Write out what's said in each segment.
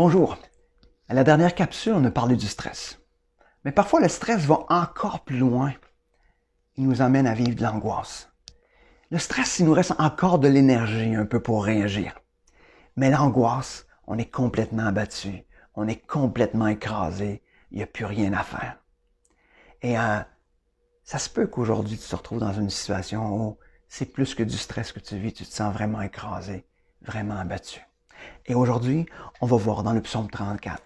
Bonjour. À la dernière capsule, on a parlé du stress. Mais parfois, le stress va encore plus loin. Il nous amène à vivre de l'angoisse. Le stress, il nous reste encore de l'énergie un peu pour réagir. Mais l'angoisse, on est complètement abattu. On est complètement écrasé. Il n'y a plus rien à faire. Et ça se peut qu'aujourd'hui, tu te retrouves dans une situation où c'est plus que du stress que tu vis. Tu te sens vraiment écrasé, vraiment abattu. Et aujourd'hui, on va voir dans le psaume 34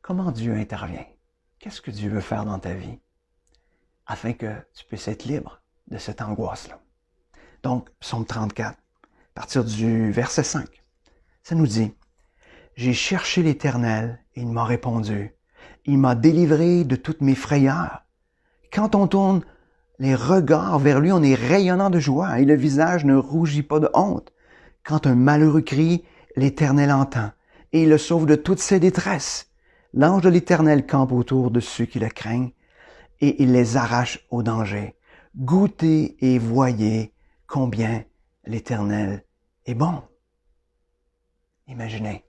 comment Dieu intervient. Qu'est-ce que Dieu veut faire dans ta vie afin que tu puisses être libre de cette angoisse-là. Donc, psaume 34, à partir du verset 5, ça nous dit « J'ai cherché l'Éternel et il m'a répondu. Il m'a délivré de toutes mes frayeurs. » Quand on tourne les regards vers lui, on est rayonnant de joie et le visage ne rougit pas de honte. Quand un malheureux crie, l'Éternel entend et il le sauve de toutes ses détresses. L'ange de l'Éternel campe autour de ceux qui le craignent et il les arrache au danger. Goûtez et voyez combien l'Éternel est bon. Imaginez,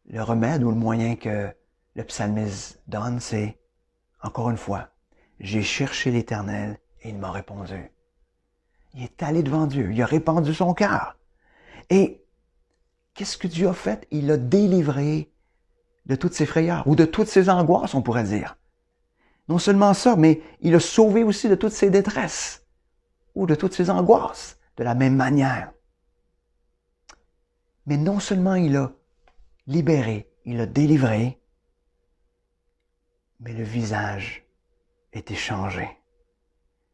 le remède ou le moyen que le psalmiste donne, c'est, encore une fois, j'ai cherché l'Éternel et il m'a répondu. Il est allé devant Dieu, il a répandu son cœur. Et qu'est-ce que Dieu a fait? Il l'a délivré de toutes ses frayeurs, ou de toutes ses angoisses, on pourrait dire. Non seulement ça, mais il a sauvé aussi de toutes ses détresses, ou de toutes ses angoisses, de la même manière. Mais non seulement il a libéré, il a délivré, mais le visage était changé.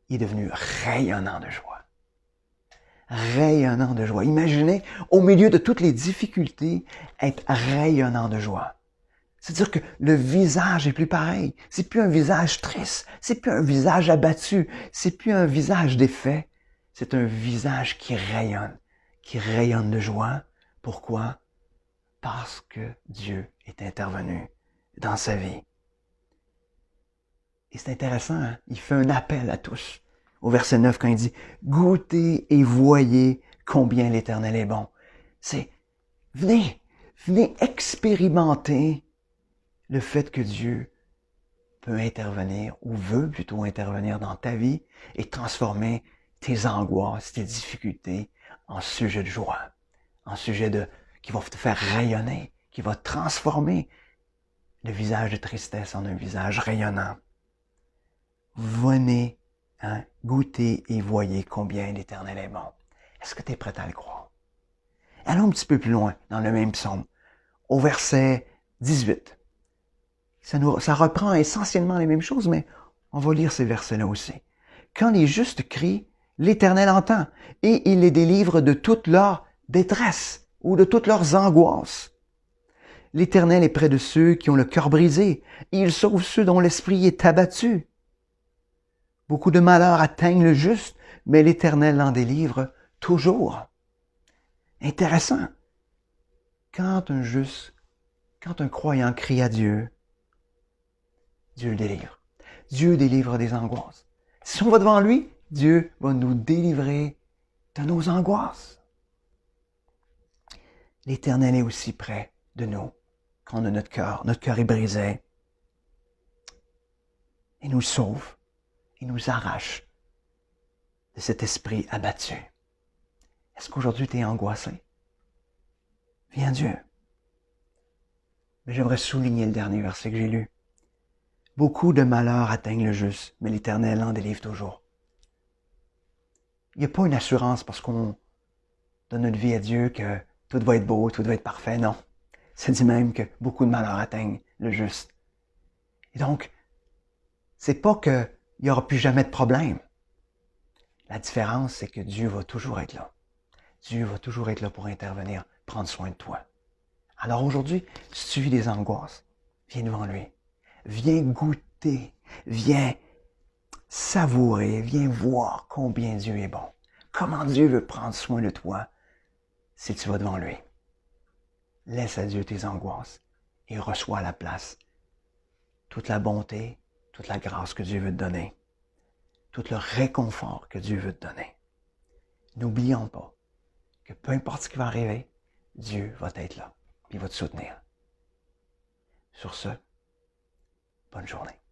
Il est devenu rayonnant de joie. Rayonnant de joie. Imaginez, au milieu de toutes les difficultés, être rayonnant de joie. C'est-à-dire que le visage est plus pareil. C'est plus un visage triste. C'est plus un visage abattu. C'est plus un visage défait. C'est un visage qui rayonne de joie. Pourquoi? Parce que Dieu est intervenu dans sa vie. Et c'est intéressant, hein? Il fait un appel à tous. Au verset 9, quand il dit « Goûtez et voyez combien l'Éternel est bon ». C'est « Venez expérimenter le fait que Dieu peut intervenir, ou veut plutôt intervenir dans ta vie et transformer tes angoisses, tes difficultés en sujet de joie, en sujet qui va te faire rayonner, qui va transformer le visage de tristesse en un visage rayonnant. Venez, goûtez et voyez combien l'Éternel est bon. Est-ce que tu es prêt à le croire? Allons un petit peu plus loin dans le même psaume, au verset 18. Ça reprend essentiellement les mêmes choses, mais on va lire ces versets-là aussi. Quand les justes crient, l'Éternel entend et il les délivre de toute leur détresse ou de toutes leurs angoisses. L'Éternel est près de ceux qui ont le cœur brisé et il sauve ceux dont l'esprit est abattu. Beaucoup de malheurs atteignent le juste, mais l'Éternel l'en délivre toujours. Intéressant. Quand un croyant crie à Dieu, Dieu le délivre. Dieu délivre des angoisses. Si on va devant lui, Dieu va nous délivrer de nos angoisses. L'Éternel est aussi près de nous quand on a notre cœur est brisé. Il nous sauve, il nous arrache de cet esprit abattu. Est-ce qu'aujourd'hui tu es angoissé? Viens Dieu. Mais j'aimerais souligner le dernier verset que j'ai lu. Beaucoup de malheurs atteignent le juste, mais l'Éternel en délivre toujours. Il n'y a pas une assurance parce qu'on donne notre vie à Dieu que tout va être beau, tout va être parfait. Non. Ça dit même que beaucoup de malheurs atteignent le juste. Et donc, c'est pas qu'il n'y aura plus jamais de problème. La différence, c'est que Dieu va toujours être là. Dieu va toujours être là pour intervenir, prendre soin de toi. Alors aujourd'hui, si tu vis des angoisses, viens devant lui. Viens goûter, viens savourer, viens voir combien Dieu est bon. Comment Dieu veut prendre soin de toi si tu vas devant lui. Laisse à Dieu tes angoisses et reçois à la place toute la bonté, toute la grâce que Dieu veut te donner, tout le réconfort que Dieu veut te donner. N'oublions pas que peu importe ce qui va arriver, Dieu va être là. puis il va te soutenir. Sur ce, bonne journée.